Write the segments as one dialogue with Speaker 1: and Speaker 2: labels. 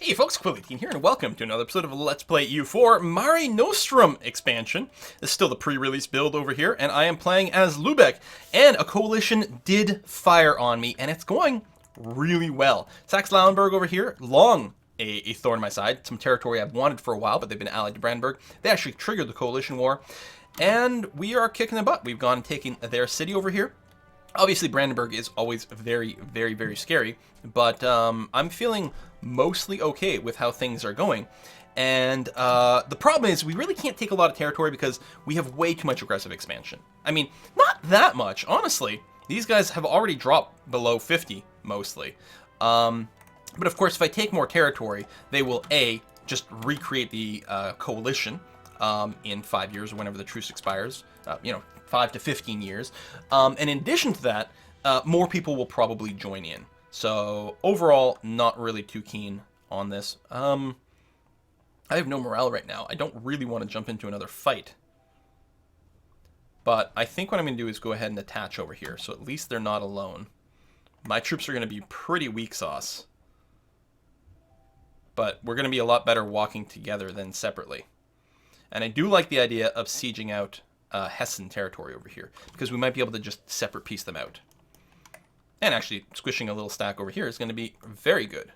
Speaker 1: Hey folks, Quilly here, and welcome to another episode of Let's Play EU4 Mare Nostrum expansion. This is still the pre-release build over here, and I am playing as Lübeck. And a coalition did fire on me, and it's going really well. Saxe-Lauenburg over here, long a thorn in my side. Some territory I've wanted for a while, but they've been allied to Brandenburg. They actually triggered the coalition war, and we are kicking their butt. We've gone and taken their city over here. Obviously, Brandenburg is always very, very, very scary, but I'm feeling mostly okay with how things are going. And the problem is we really can't take a lot of territory because we have way too much aggressive expansion. I mean, not that much, honestly. These guys have already dropped below 50, mostly. But of course, if I take more territory, they will, A, just recreate the coalition in 5 years or whenever the truce expires, 5 to 15 years. And in addition to that, more people will probably join in. So overall, not really too keen on this. I have no morale right now. I don't really want to jump into another fight. But I think what I'm going to do is go ahead and attach over here, so at least they're not alone. My troops are going to be pretty weak sauce. But we're going to be a lot better walking together than separately. And I do like the idea of sieging out Hessen territory over here, because we might be able to just separate piece them out. And actually, squishing a little stack over here is going to be very good.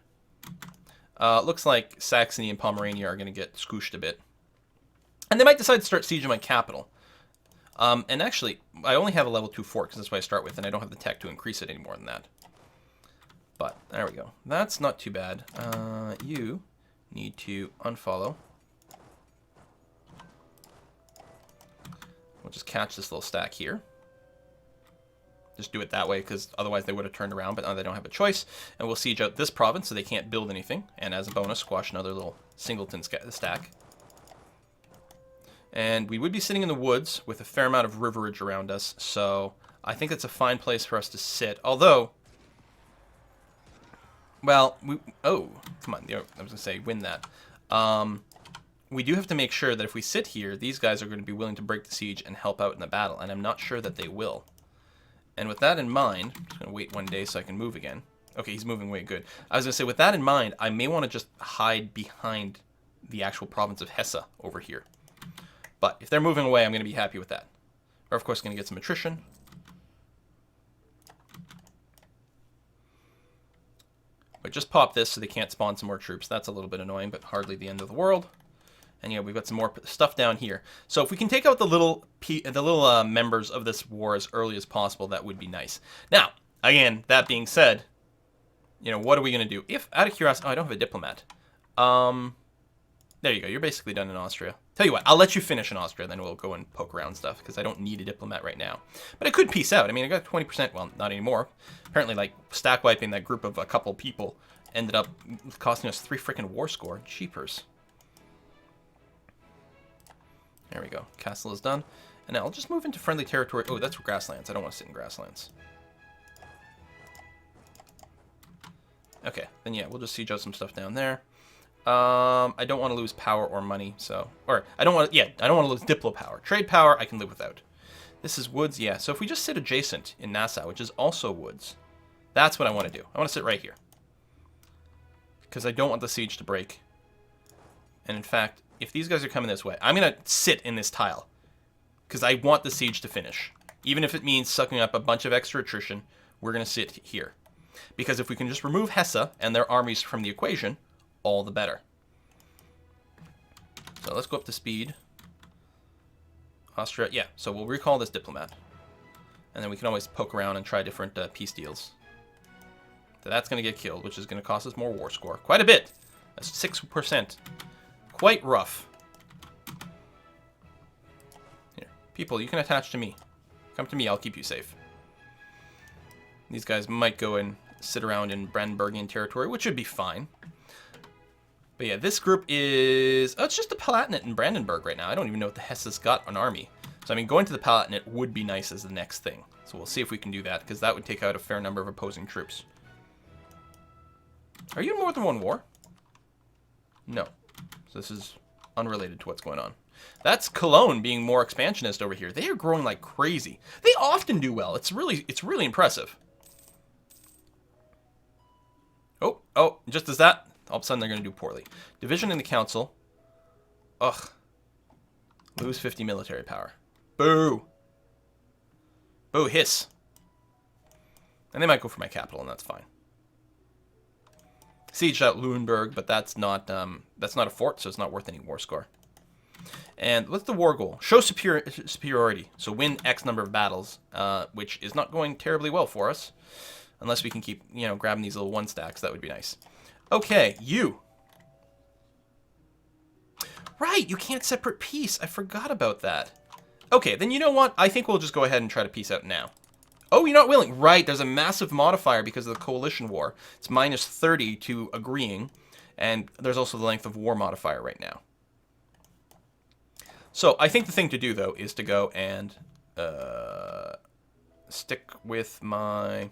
Speaker 1: Looks like Saxony and Pomerania are going to get squished a bit. And they might decide to start sieging my capital. And actually, I only have a level 2 fort, because that's what I start with, and I don't have the tech to increase it any more than that. But, there we go. That's not too bad. You need to unfollow. We'll just catch this little stack here. Just do it that way, because otherwise they would have turned around, but now they don't have a choice. And we'll siege out this province, so they can't build anything. And as a bonus, squash another little singleton stack. And we would be sitting in the woods with a fair amount of riverage around us, so I think it's a fine place for us to sit. Although, well, oh, come on, I was going to say, win that. We do have to make sure that if we sit here, these guys are going to be willing to break the siege and help out in the battle, and I'm not sure that they will. And with that in mind, I'm just going to wait one day so I can move again. Okay, he's moving way good. I was going to say, with that in mind, I may want to just hide behind the actual province of Hesse over here. But if they're moving away, I'm going to be happy with that. We're, of course, going to get some attrition. But just pop this so they can't spawn some more troops. That's a little bit annoying, but hardly the end of the world. And yeah, we've got some more stuff down here. So if we can take out the little members of this war as early as possible, that would be nice. Now, again, that being said, what are we going to do? If, out of curiosity, oh, I don't have a diplomat. There you go. You're basically done in Austria. Tell you what, I'll let you finish in Austria, then we'll go and poke around stuff, because I don't need a diplomat right now. But I could peace out. I mean, I got 20%, well, not anymore. Apparently, like, stack wiping that group of a couple people ended up costing us 3 freaking war score. Jeepers. There we go. Castle is done. And now I'll just move into friendly territory. Oh, that's grasslands. I don't want to sit in grasslands. Okay, then yeah, we'll just siege out some stuff down there. I don't want to lose power or money, so... Or, I don't want to lose diplo power. Trade power, I can live without. This is woods, yeah. So if we just sit adjacent in Nassau, which is also woods, that's what I want to do. I want to sit right here. Because I don't want the siege to break. And in fact, if these guys are coming this way, I'm going to sit in this tile. Because I want the siege to finish. Even if it means sucking up a bunch of extra attrition, we're going to sit here. Because if we can just remove Hesse and their armies from the equation, all the better. So let's go up to speed. Austria, yeah, so we'll recall this diplomat. And then we can always poke around and try different peace deals. So that's going to get killed, which is going to cost us more war score. Quite a bit. That's 6%. Quite rough. Here, people, you can attach to me. Come to me, I'll keep you safe. These guys might go and sit around in Brandenburgian territory, which would be fine. But yeah, this group is... Oh, it's just the Palatinate in Brandenburg right now. I don't even know if the Hesse's got an army. So, I mean, going to the Palatinate would be nice as the next thing. So we'll see if we can do that, because that would take out a fair number of opposing troops. Are you in more than one war? No. So this is unrelated to what's going on. That's Cologne being more expansionist over here. They are growing like crazy. They often do well. It's really impressive. Oh, just as that All of a sudden, they're going to do poorly. Division in the council. Ugh. Lose 50 military power. Boo. Boo, hiss. And they might go for my capital, and that's fine. Siege out Lüneburg, but that's not a fort, so it's not worth any war score. And what's the war goal? Show superiority. So win X number of battles, which is not going terribly well for us. Unless we can keep, grabbing these little one stacks. That would be nice. Okay, you. Right, you can't separate peace. I forgot about that. Okay, then you know what? I think we'll just go ahead and try to peace out now. Oh, you're not willing. Right, there's a massive modifier because of the coalition war. It's minus 30 to agreeing. And there's also the length of war modifier right now. So I think the thing to do, though, is to go and stick with my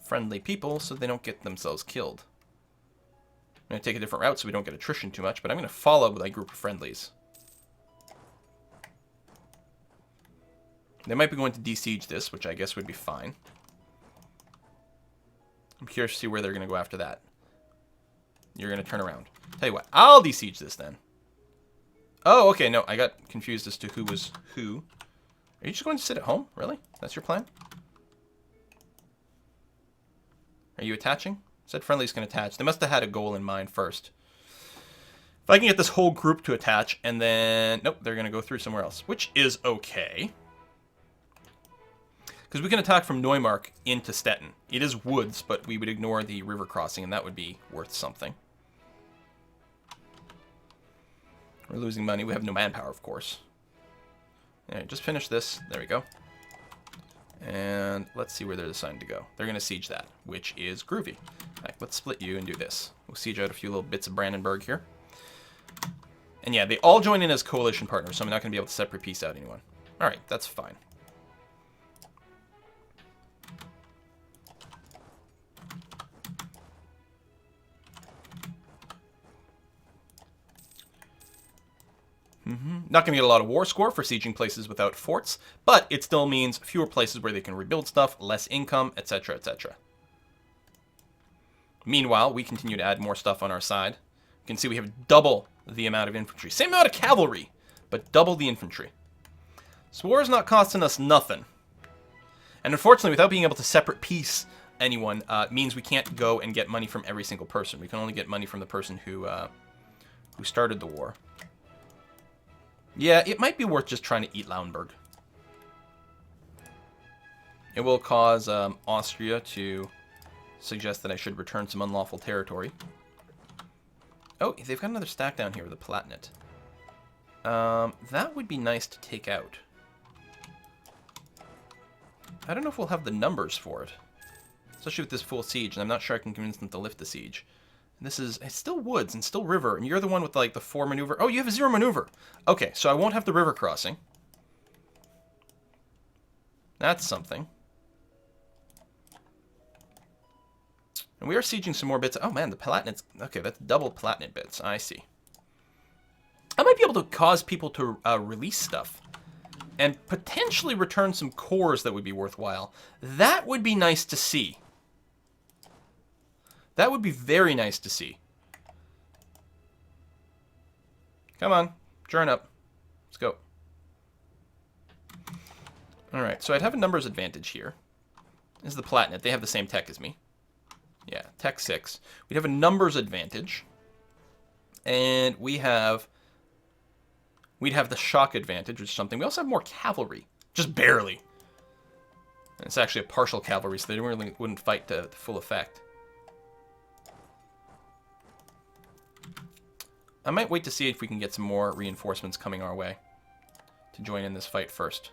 Speaker 1: friendly people so they don't get themselves killed. I'm going to take a different route so we don't get attrition too much, but I'm going to follow my group of friendlies. They might be going to de-siege this, which I guess would be fine. I'm curious to see where they're going to go after that. You're going to turn around. Tell you what, I'll de-siege this then. Oh, okay, no, I got confused as to who was who. Are you just going to sit at home? Really? That's your plan? Are you attaching? Said friendlies can attach. They must have had a goal in mind first. If I can get this whole group to attach, and then... Nope, they're going to go through somewhere else, which is okay. Because we can attack from Neumark into Stettin. It is woods, but we would ignore the river crossing, and that would be worth something. We're losing money. We have no manpower, of course. Alright, just finish this. There we go. And let's see where they're assigned to go. They're going to siege that, which is groovy. Right, let's split you and do this. We'll siege out a few little bits of Brandenburg here. And yeah, they all join in as coalition partners, so I'm not going to be able to separate peace out anyone. Alright, that's fine. Not going to get a lot of war score for sieging places without forts, but it still means fewer places where they can rebuild stuff, less income, etc., etc. Meanwhile, we continue to add more stuff on our side. You can see we have double the amount of infantry. Same amount of cavalry, but double the infantry. This war is not costing us nothing. And unfortunately, without being able to separate peace anyone, means we can't go and get money from every single person. We can only get money from the person who started the war. Yeah, it might be worth just trying to eat Lauenburg. It will cause Austria to suggest that I should return some unlawful territory. Oh, they've got another stack down here with a Palatinate. That would be nice to take out. I don't know if we'll have the numbers for it. Especially with this full siege, and I'm not sure I can convince them to lift the siege. It's still woods and still river, and you're the one with, like, the 4 maneuver. Oh, you have a 0 maneuver. Okay, so I won't have the river crossing. That's something. And we are sieging some more bits. Oh, man, the Palatinates. Okay, that's double Palatinate bits. I see. I might be able to cause people to release stuff. And potentially return some cores that would be worthwhile. That would be nice to see. That would be very nice to see. Come on. Turn up. Let's go. Alright, so I'd have a numbers advantage here. This is the Palatinate. They have the same tech as me. Yeah, tech 6. We'd have a numbers advantage. And we'd have the shock advantage, which is something. We also have more cavalry. Just barely. And it's actually a partial cavalry, so they really wouldn't fight to full effect. I might wait to see if we can get some more reinforcements coming our way to join in this fight first.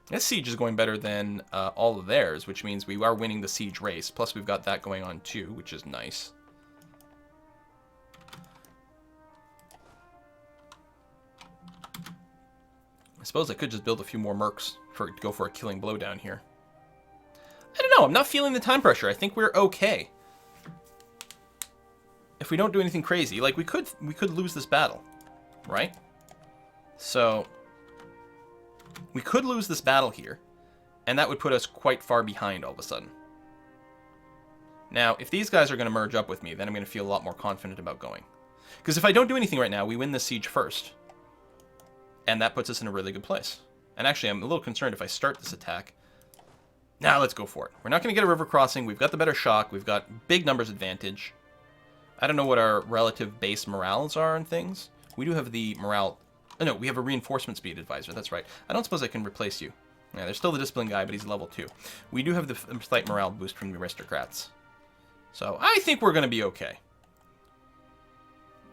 Speaker 1: This siege is going better than all of theirs, which means we are winning the siege race. Plus, we've got that going on too, which is nice. I suppose I could just build a few more mercs to go for a killing blow down here. I don't know. I'm not feeling the time pressure. I think we're okay. If we don't do anything crazy, like we could lose this battle, right? So we could lose this battle here, and that would put us quite far behind all of a sudden. Now, if these guys are going to merge up with me, then I'm going to feel a lot more confident about going. Because if I don't do anything right now, we win this siege first. And that puts us in a really good place. And actually, I'm a little concerned if I start this attack. Now, let's go for it. We're not going to get a river crossing. We've got the better shock. We've got big numbers advantage. I don't know what our relative base morales are and things. We do have the morale... Oh, no, we have a reinforcement speed advisor. That's right. I don't suppose I can replace you. Yeah, there's still the discipline guy, but he's level 2. We do have the slight morale boost from the aristocrats. So, I think we're going to be okay.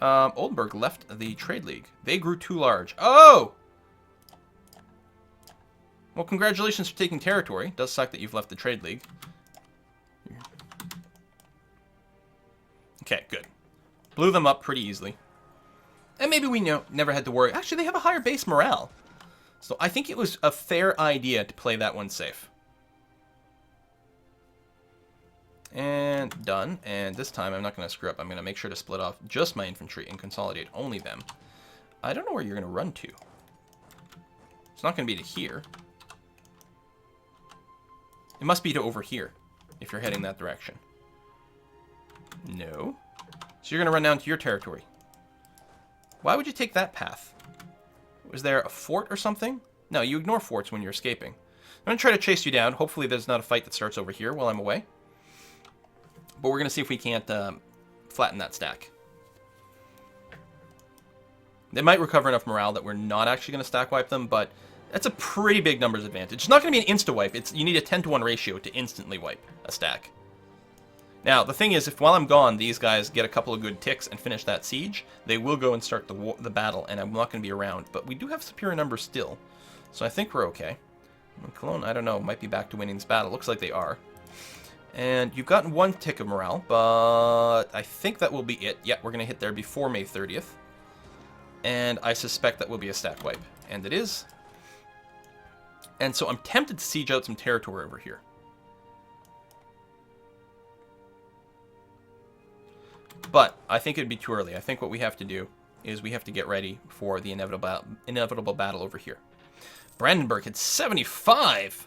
Speaker 1: Oldenburg left the trade league. They grew too large. Oh! Well, congratulations for taking territory. It does suck that you've left the trade league. Okay, good. Blew them up pretty easily. And maybe we never had to worry. Actually, they have a higher base morale. So I think it was a fair idea to play that one safe. And done. And this time I'm not going to screw up. I'm going to make sure to split off just my infantry and consolidate only them. I don't know where you're going to run to. It's not going to be to here. It must be to over here if you're heading that direction. No. So you're going to run down to your territory. Why would you take that path? Was there a fort or something? No, you ignore forts when you're escaping. I'm going to try to chase you down. Hopefully there's not a fight that starts over here while I'm away. But we're going to see if we can't flatten that stack. They might recover enough morale that we're not actually going to stack wipe them, but that's a pretty big numbers advantage. It's not going to be an insta-wipe. You need a 10-to-1 ratio to instantly wipe a stack. Now, the thing is, if while I'm gone, these guys get a couple of good ticks and finish that siege, they will go and start the battle, and I'm not going to be around. But we do have superior numbers still, so I think we're okay. Cologne, I don't know, might be back to winning this battle. Looks like they are. And you've gotten 1 tick of morale, but I think that will be it. Yeah, we're going to hit there before May 30th. And I suspect that will be a stack wipe. And it is. And so I'm tempted to siege out some territory over here. But I think it'd be too early. I think what we have to do is we have to get ready for the inevitable battle over here. Brandenburg had 75!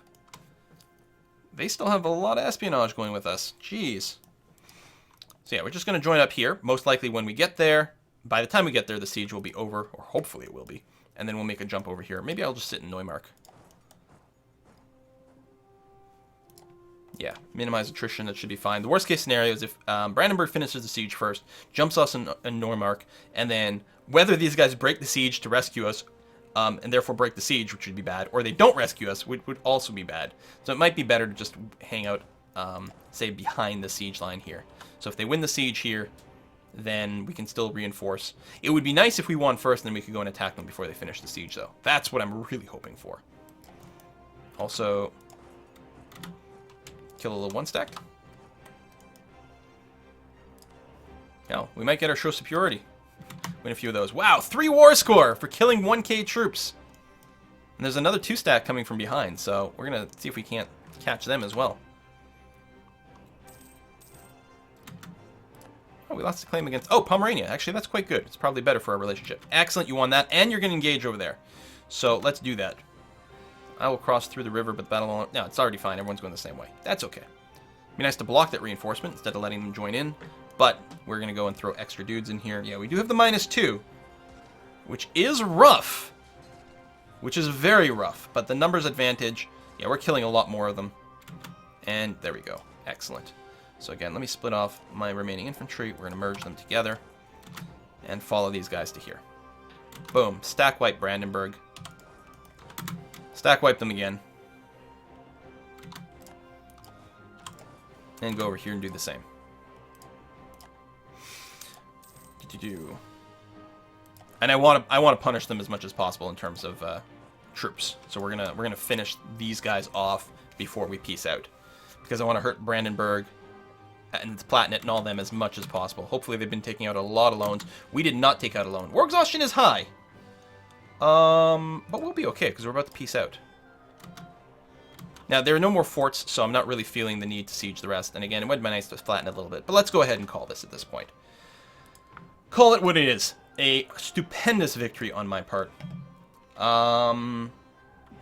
Speaker 1: They still have a lot of espionage going with us. Jeez. So yeah, we're just going to join up here. Most likely when we get there, by the time we get there, the siege will be over, or hopefully it will be. And then we'll make a jump over here. Maybe I'll just sit in Neumark. Yeah, minimize attrition, that should be fine. The worst case scenario is if Brandenburg finishes the siege first, jumps us in Neumark, and then whether these guys break the siege to rescue us, and therefore break the siege, which would be bad, or they don't rescue us, which would also be bad. So it might be better to just hang out, say, behind the siege line here. So if they win the siege here, then we can still reinforce. It would be nice if we won first, and then we could go and attack them before they finish the siege, though. That's what I'm really hoping for. Also, kill a little 1-stack. Hell, we might get our show superiority. Win a few of those. Wow, 3 war score for killing 1k troops. And there's another 2-stack coming from behind, so we're going to see if we can't catch them as well. Oh, we lost a claim against... Oh, Pomerania. Actually, that's quite good. It's probably better for our relationship. Excellent, you won that, and you're going to engage over there. So let's do that. I will cross through the river, but the battle won't... No, it's already fine. Everyone's going the same way. That's okay. It'd be nice to block that reinforcement instead of letting them join in. But we're going to go and throw extra dudes in here. Yeah, we do have the -2, which is rough. Which is very rough. But the numbers advantage... Yeah, we're killing a lot more of them. And there we go. Excellent. So again, let me split off my remaining infantry. We're going to merge them together. And follow these guys to here. Boom. Stack wipe Brandenburg. Stack wipe them again. And go over here and do the same. And I want to punish them as much as possible in terms of troops. So we're gonna finish these guys off before we peace out, because I want to hurt Brandenburg and Palatinate and all them as much as possible. Hopefully they've been taking out a lot of loans. We did not take out a loan. War exhaustion is high. But we'll be okay because we're about to peace out. Now, there are no more forts, so I'm not really feeling the need to siege the rest. And again, it would be nice to flatten it a little bit. But let's go ahead and call this at this point. Call it what it is. A stupendous victory on my part.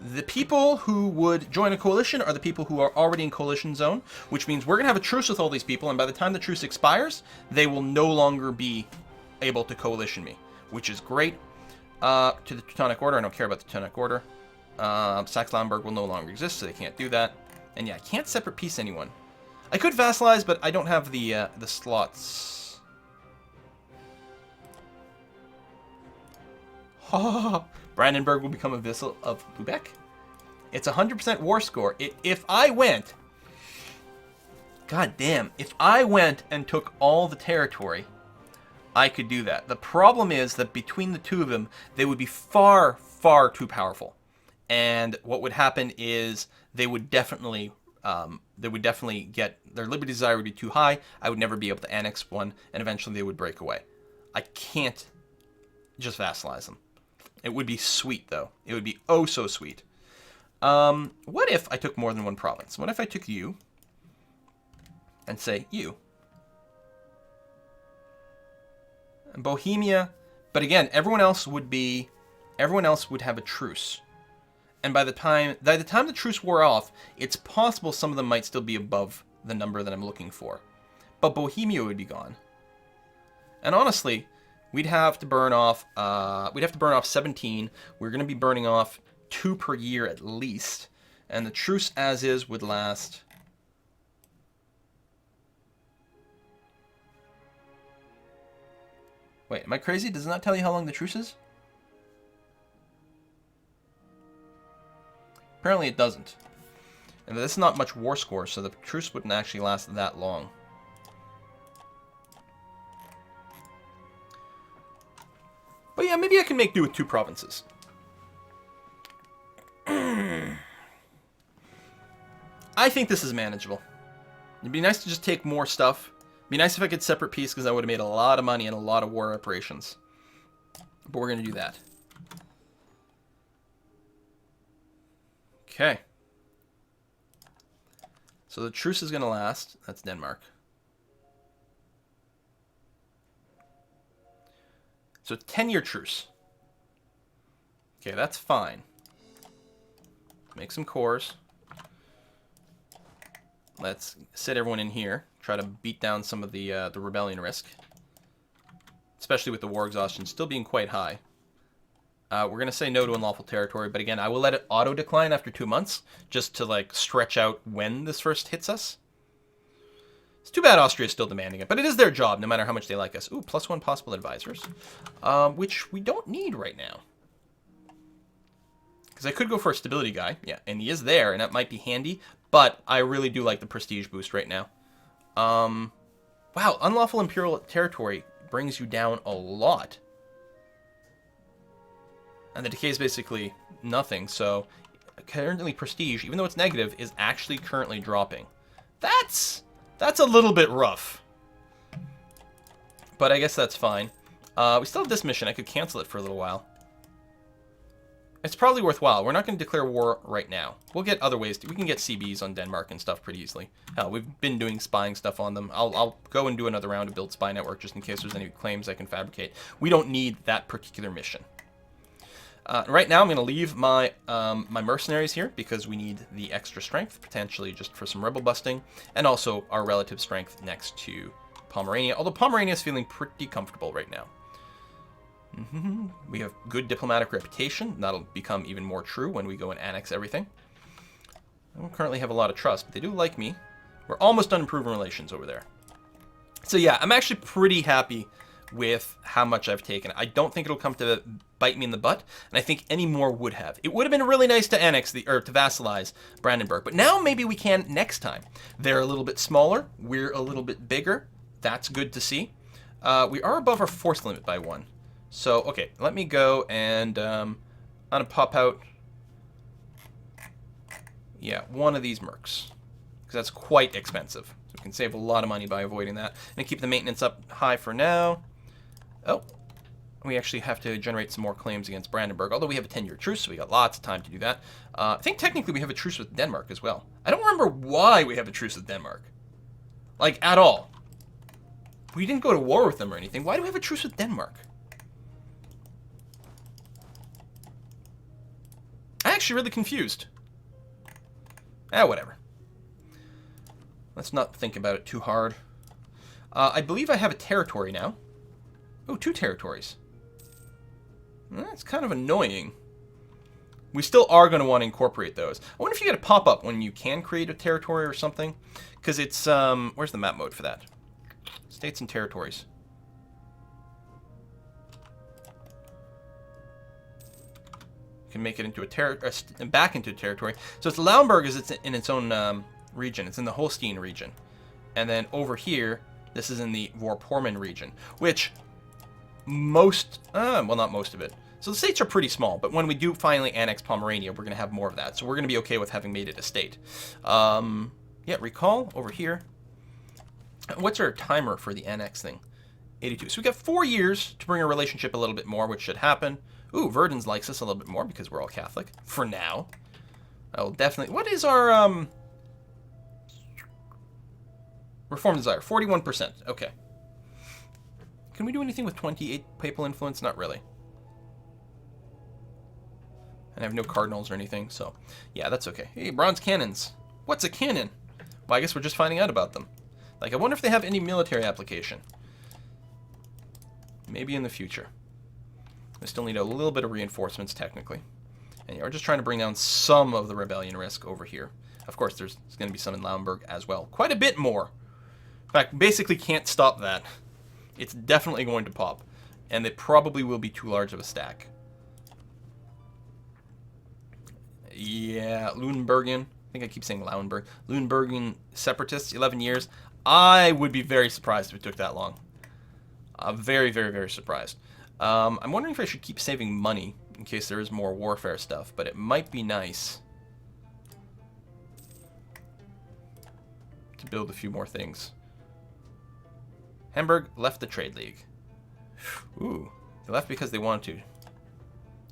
Speaker 1: The people who would join a coalition are the people who are already in coalition zone, which means we're going to have a truce with all these people, and by the time the truce expires, they will no longer be able to coalition me, which is great. To the Teutonic Order, I don't care about the Teutonic Order. Saxe-Lauenburg will no longer exist, so they can't do that. And yeah, I can't separate peace anyone. I could vassalize, but I don't have the slots. Brandenburg will become a vassal of Lübeck. It's 100% war score. If I went... God damn. If I went and took all the territory, I could do that. The problem is that between the two of them, they would be far, far too powerful. And what would happen is they would definitely get... Their liberty desire would be too high. I would never be able to annex one, and eventually they would break away. I can't just vassalize them. It would be sweet, though. It would be oh so sweet. What if I took more than one province? What if I took you and say you? And Bohemia, but again, everyone else would have a truce. And by the time the truce wore off, it's possible some of them might still be above the number that I'm looking for. But Bohemia would be gone. And honestly, we'd have to burn off 17. We're going to be burning off 2 per year at least. And the truce as is would last... Wait, am I crazy? Does it not tell you how long the truce is? Apparently it doesn't. And this is not much war score, so the truce wouldn't actually last that long. But yeah, maybe I can make do with 2 provinces. I think this is manageable. It'd be nice to just take more stuff. It'd be nice if I could separate peace, because I would have made a lot of money and a lot of war reparations. But we're going to do that. Okay. So the truce is going to last. That's Denmark. So 10-year truce. Okay, that's fine. Make some cores. Let's sit everyone in here. Try to beat down some of the rebellion risk. Especially with the war exhaustion still being quite high. We're going to say no to unlawful territory, but again, I will let it auto-decline after 2 months, just to, like, stretch out when this first hits us. It's too bad Austria's still demanding it, but it is their job, no matter how much they like us. Ooh, +1 possible advisors, which we don't need right now. Because I could go for a stability guy, yeah, and he is there, and that might be handy, but I really do like the prestige boost right now. Wow, unlawful imperial territory brings you down a lot. And the decay is basically nothing, so currently prestige, even though it's negative, is actually currently dropping. That's a little bit rough. But I guess that's fine. We still have this mission. I could cancel it for a little while. It's probably worthwhile. We're not going to declare war right now. We'll get other ways. We can get CBs on Denmark and stuff pretty easily. Hell, we've been doing spying stuff on them. I'll go and do another round to build spy network just in case there's any claims I can fabricate. We don't need that particular mission. Right now, I'm going to leave my my mercenaries here because we need the extra strength, potentially just for some rebel busting, and also our relative strength next to Pomerania, although Pomerania is feeling pretty comfortable right now. We have good diplomatic reputation. That'll become even more true when we go and annex everything. I don't currently have a lot of trust, but they do like me. We're almost done improving relations over there. So yeah, I'm actually pretty happy with how much I've taken. I don't think it'll come to bite me in the butt, and I think any more would have. It would have been really nice to annex to vassalize Brandenburg, but now maybe we can next time. They're a little bit smaller, we're a little bit bigger. That's good to see. We are above our force limit by 1. So, okay, let me go and I'm gonna pop out, yeah, one of these mercs, because that's quite expensive. So we can save a lot of money by avoiding that, and keep the maintenance up high for now. Oh, we actually have to generate some more claims against Brandenburg, although we have a 10-year truce, so we got lots of time to do that. I think technically we have a truce with Denmark as well. I don't remember why we have a truce with Denmark. Like, at all. We didn't go to war with them or anything. Why do we have a truce with Denmark? I actually really confused. Whatever. Let's not think about it too hard. I believe I have a territory now. Oh, 2 territories. That's kind of annoying. We still are going to want to incorporate those. I wonder if you get a pop-up when you can create a territory or something. Because it's, where's the map mode for that? States and territories. You can make it into a back into a territory. So it's Lauenburg is in its own region. It's in the Holstein region. And then over here, this is in the Vorpommern region. Which well, not most of it. So the states are pretty small, but when we do finally annex Pomerania, we're going to have more of that. So we're going to be okay with having made it a state. Yeah, recall over here. What's our timer for the annex thing? 82. So we got 4 years to bring our relationship a little bit more, which should happen. Ooh, Verdens likes us a little bit more because we're all Catholic. For now. I will definitely... What is our... Reform desire? 41%. Okay. Can we do anything with 28 papal influence? Not really. And I have no cardinals or anything, so... Yeah, that's okay. Hey, bronze cannons. What's a cannon? Well, I guess we're just finding out about them. Like, I wonder if they have any military application. Maybe in the future. We still need a little bit of reinforcements, technically. And we're just trying to bring down some of the rebellion risk over here. Of course, there's going to be some in Lauenburg as well. Quite a bit more. In fact, basically can't stop that. It's definitely going to pop. And it probably will be too large of a stack. Yeah, Lüneburgian. I think I keep saying Lauenburg. Lüneburgian separatists, 11 years. I would be very surprised if it took that long. Very, very, very surprised. I'm wondering if I should keep saving money in case there is more warfare stuff, but it might be nice to build a few more things. Hamburg left the Trade League. Ooh, they left because they wanted to.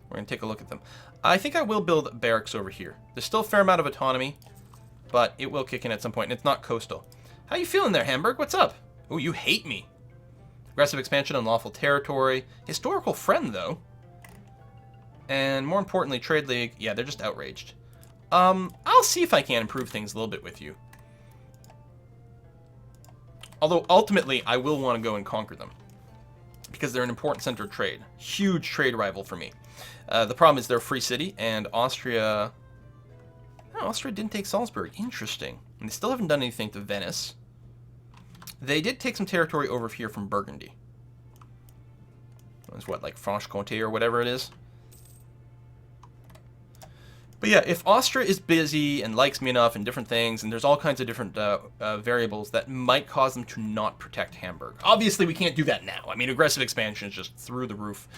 Speaker 1: We're going to take a look at them. I think I will build barracks over here. There's still a fair amount of autonomy, but it will kick in at some point, and it's not coastal. How you feeling there, Hamburg? What's up? Ooh, you hate me. Aggressive expansion on lawful territory. Historical friend, though. And more importantly, Trade League. Yeah, they're just outraged. I'll see if I can improve things a little bit with you. Although, ultimately, I will want to go and conquer them. Because they're an important center of trade. Huge trade rival for me. The problem is they're a free city, and Austria... Oh, Austria didn't take Salzburg. Interesting. And they still haven't done anything to Venice. They did take some territory over here from Burgundy. It's what, like Franche-Comté or whatever it is? But yeah, if Austria is busy and likes me enough and different things, and there's all kinds of different variables that might cause them to not protect Hamburg. Obviously, we can't do that now. I mean, aggressive expansion is just through the roof.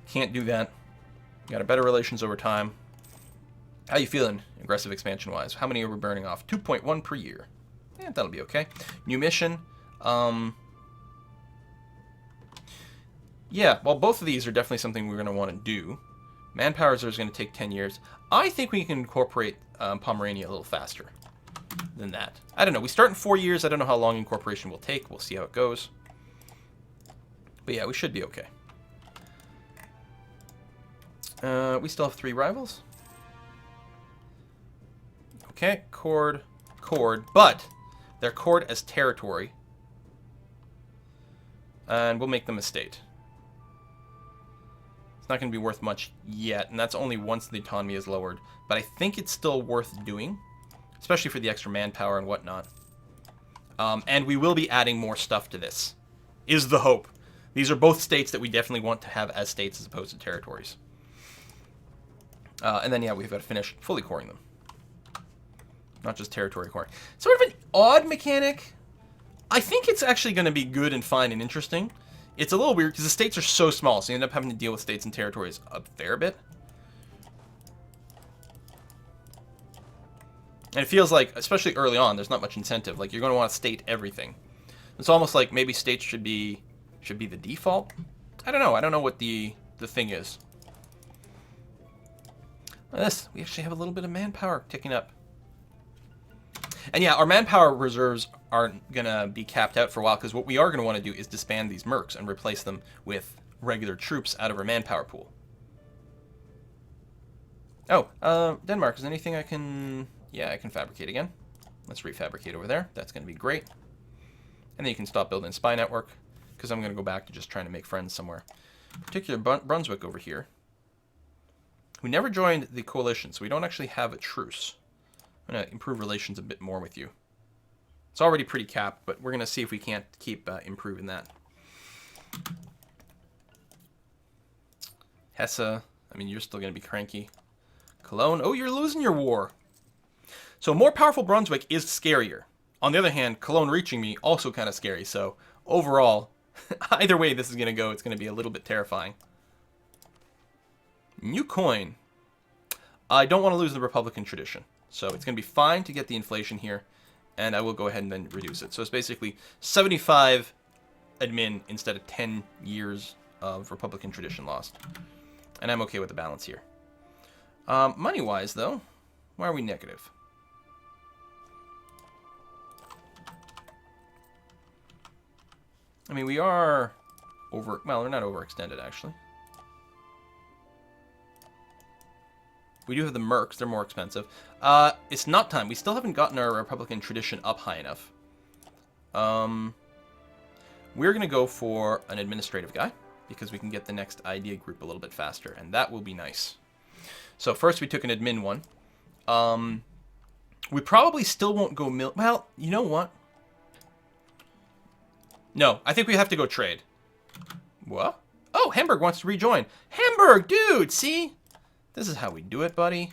Speaker 1: Can't do that. Got a better relations over time. How you feeling, aggressive expansion-wise? How many are we burning off? 2.1 per year. Yeah, that'll be okay. New mission. Yeah, well, both of these are definitely something we're going to want to do. Manpower is going to take 10 years. I think we can incorporate Pomerania a little faster than that. I don't know. We start in 4 years. I don't know how long incorporation will take. We'll see how it goes. But yeah, we should be okay. We still have 3 rivals. Okay, Cord, but they're Cord as territory. And we'll make them a state. It's not going to be worth much yet, and that's only once the autonomy is lowered. But I think it's still worth doing, especially for the extra manpower and whatnot. And we will be adding more stuff to this, is the hope. These are both states that we definitely want to have as states as opposed to territories. And then, yeah, we've got to finish fully coring them. Not just territory coring. Sort of an odd mechanic. I think it's actually going to be good and fine and interesting. It's a little weird because the states are so small, so you end up having to deal with states and territories a fair bit. And it feels like, especially early on, there's not much incentive. Like, you're going to want to state everything. It's almost like maybe states should be the default. I don't know. I don't know what the thing is. This, we actually have a little bit of manpower ticking up. And yeah, our manpower reserves aren't going to be capped out for a while, because what we are going to want to do is disband these mercs and replace them with regular troops out of our manpower pool. Oh, Denmark, is there anything I can... Yeah, I can fabricate again. Let's refabricate over there. That's going to be great. And then you can stop building a spy network, because I'm going to go back to just trying to make friends somewhere. Particular Brunswick over here. We never joined the coalition, so we don't actually have a truce. I'm going to improve relations a bit more with you. It's already pretty capped, but we're going to see if we can't keep improving that. Hesse, I mean, you're still going to be cranky. Cologne, oh, you're losing your war. So more powerful Brunswick is scarier. On the other hand, Cologne reaching me, also kind of scary. So overall, either way this is going to go, it's going to be a little bit terrifying. New coin. I don't want to lose the Republican tradition. So it's going to be fine to get the inflation here. And I will go ahead and then reduce it. So it's basically 75 admin instead of 10 years of Republican tradition lost. And I'm okay with the balance here. Money-wise, though, why are we negative? I mean, we are over... Well, we're not overextended, actually. We do have the Mercs. They're more expensive. It's not time. We still haven't gotten our Republican tradition up high enough. We're going to go for an administrative guy, because we can get the next idea group a little bit faster, and that will be nice. So first we took an admin one. We probably still won't go well, you know what? No, I think we have to go trade. What? Oh, Hamburg wants to rejoin. Hamburg, dude, see? This is how we do it, buddy.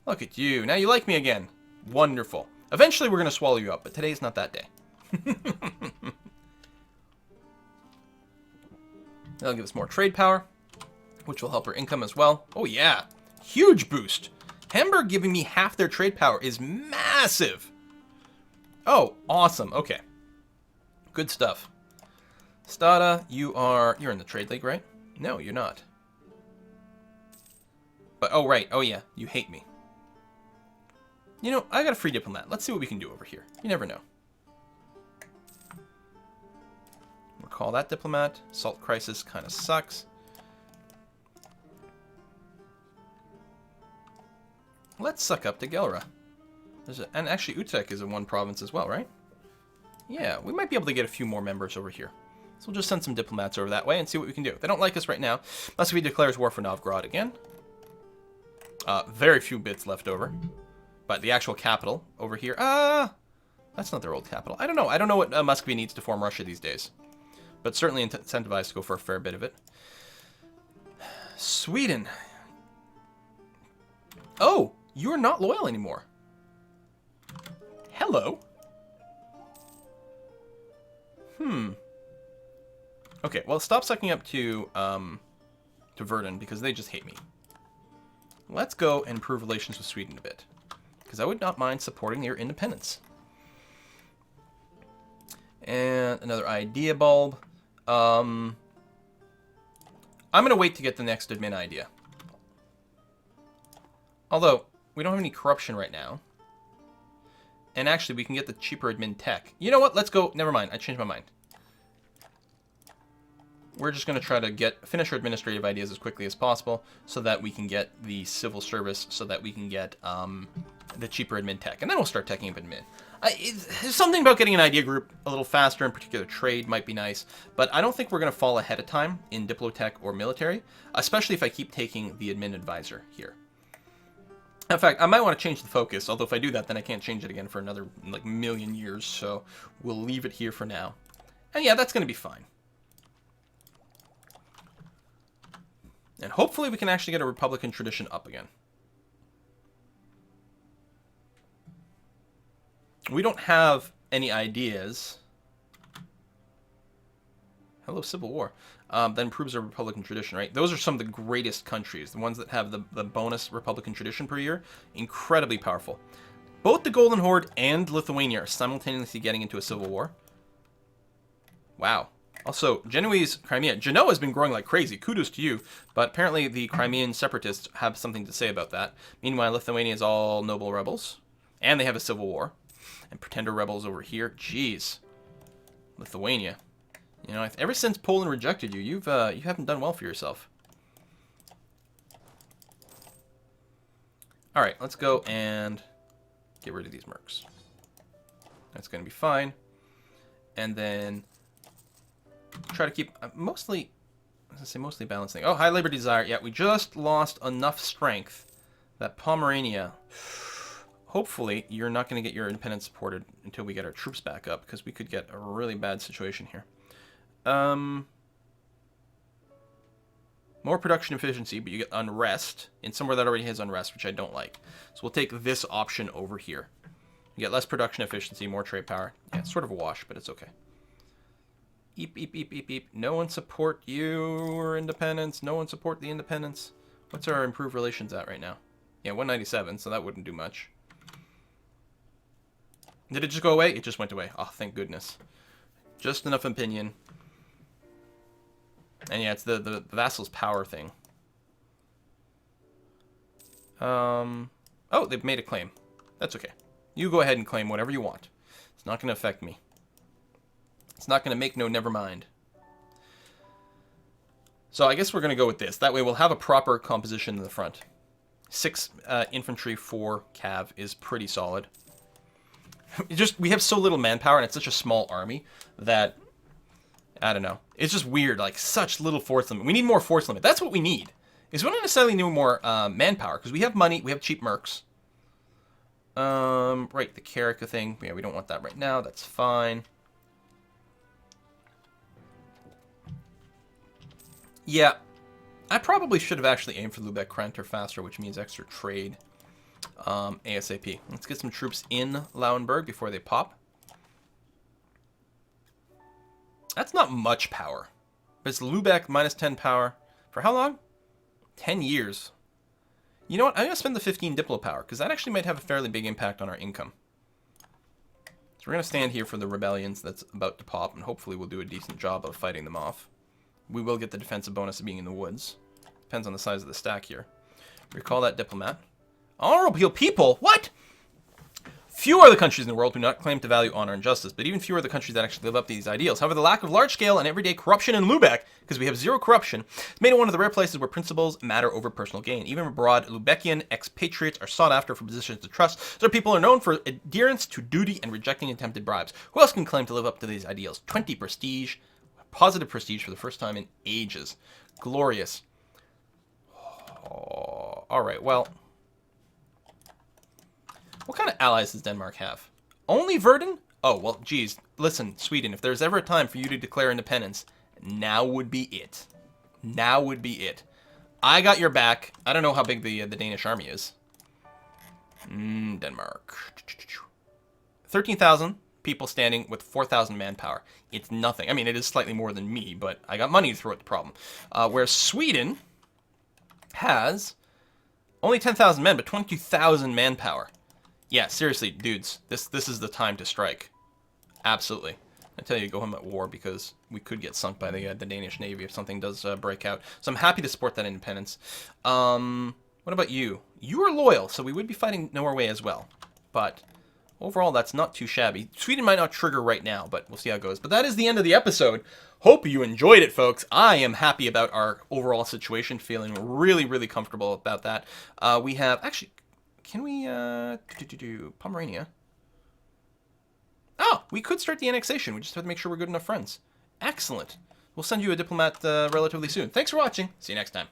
Speaker 1: Look at you. Now you like me again. Wonderful. Eventually we're going to swallow you up, but today's not that day. That'll give us more trade power, which will help our income as well. Oh, yeah. Huge boost. Hamburg giving me half their trade power is massive. Oh, awesome. Okay. Good stuff. Stada, you're in the trade league, right? No, you're not. But, oh, right. Oh, yeah. You hate me. You know, I got a free diplomat. Let's see what we can do over here. You never know. We'll call that diplomat. Salt crisis kind of sucks. Let's suck up to Gelra. And actually, Utrecht is in one province as well, right? Yeah, we might be able to get a few more members over here. So we'll just send some diplomats over that way and see what we can do. They don't like us right now, unless he declares war for Novgorod again. Very few bits left over. But the actual capital over here... that's not their old capital. I don't know. I don't know what Muscovy needs to form Russia these days. But certainly incentivized to go for a fair bit of it. Sweden. Oh, you're not loyal anymore. Hello. Okay, well, stop sucking up to Verdun, because they just hate me. Let's go and improve relations with Sweden a bit, because I would not mind supporting their independence. And another idea bulb. I'm going to wait to get the next admin idea. Although, we don't have any corruption right now. And actually, we can get the cheaper admin tech. You know what? Let's go. Never mind. I changed my mind. We're just going to try to finish our administrative ideas as quickly as possible so that we can get the civil service, so that we can get the cheaper admin tech. And then we'll start teching up admin. There's something about getting an idea group a little faster, in particular trade might be nice, but I don't think we're going to fall ahead of time in Diplotech or military, especially if I keep taking the admin advisor here. In fact, I might want to change the focus, although if I do that, then I can't change it again for another like million years, so we'll leave it here for now. And yeah, that's going to be fine. And hopefully we can actually get a Republican tradition up again. We don't have any ideas. Hello, Civil War. That improves our Republican tradition, right? Those are some of the greatest countries. The ones that have the bonus Republican tradition per year. Incredibly powerful. Both the Golden Horde and Lithuania are simultaneously getting into a civil war. Wow. Also, Genoese Crimea. Genoa has been growing like crazy. Kudos to you. But apparently the Crimean separatists have something to say about that. Meanwhile, Lithuania is all noble rebels. And they have a civil war. And pretender rebels over here. Jeez. Lithuania. You know, ever since Poland rejected you, you haven't done well for yourself. All right, let's go and get rid of these mercs. That's going to be fine. And then try to keep mostly, I was going to say mostly balancing. Oh, high labor desire. Yeah, we just lost enough strength that Pomerania, hopefully you're not going to get your independence supported until we get our troops back up, because we could get a really bad situation here. More production efficiency, but you get unrest in somewhere that already has unrest, which I don't like. So we'll take this option over here. You get less production efficiency, more trade power. Yeah, it's sort of a wash, but it's okay. Eep, eep, eep, eep, eep. No one support your independence. No one support the independence. What's our improved relations at right now? Yeah, 197, so that wouldn't do much. Did it just go away? It just went away. Oh, thank goodness. Just enough opinion. And yeah, it's the vassal's power thing. Oh, they've made a claim. That's okay. You go ahead and claim whatever you want. It's not going to affect me. It's not going to make no never mind. So I guess we're going to go with this. That way we'll have a proper composition in the front. 6 infantry, 4 cav is pretty solid. We have so little manpower and it's such a small army that, I don't know. It's just weird, like such little force limit. We need more force limit. That's what we need. Is we don't necessarily need more manpower, because we have money, we have cheap mercs. Right, the Karika thing. Yeah, we don't want that right now. That's fine. Yeah, I probably should have actually aimed for Lübeck Krenter faster, which means extra trade ASAP. Let's get some troops in Lauenburg before they pop. That's not much power. But it's Lübeck minus 10 power. For how long? 10 years. You know what? I'm going to spend the 15 Diplo power, because that actually might have a fairly big impact on our income. So we're going to stand here for the rebellions that's about to pop, and hopefully we'll do a decent job of fighting them off. We will get the defensive bonus of being in the woods. Depends on the size of the stack here. Recall that diplomat. Honorable people? What? Few are the countries in the world who do not claim to value honor and justice, but even fewer are the countries that actually live up to these ideals. However, the lack of large-scale and everyday corruption in Lübeck, because we have zero corruption, has made it one of the rare places where principles matter over personal gain. Even abroad, Lübeckian expatriates are sought after for positions of trust, so their people are known for adherence to duty and rejecting attempted bribes. Who else can claim to live up to these ideals? 20 prestige. Positive prestige for the first time in ages. Glorious. Oh, all right, well... What kind of allies does Denmark have? Only Verden? Oh, well, geez. Listen, Sweden, if there's ever a time for you to declare independence, now would be it. Now would be it. I got your back. I don't know how big the Danish army is. Denmark. 13,000 people standing with 4,000 manpower. It's nothing. I mean, it is slightly more than me, but I got money to throw at the problem. Whereas Sweden has only 10,000 men, but 22,000 manpower. Yeah, seriously, dudes, this is the time to strike. Absolutely. I tell you, go home at war, because we could get sunk by the Danish Navy if something does break out. So I'm happy to support that independence. What about you? You are loyal, so we would be fighting Norway as well. But overall, that's not too shabby. Sweden might not trigger right now, but we'll see how it goes. But that is the end of the episode. Hope you enjoyed it, folks. I am happy about our overall situation, feeling really, really comfortable about that. We have... Actually... Can we, Pomerania? Oh, we could start the annexation. We just have to make sure we're good enough friends. Excellent. We'll send you a diplomat relatively soon. Thanks for watching. See you next time.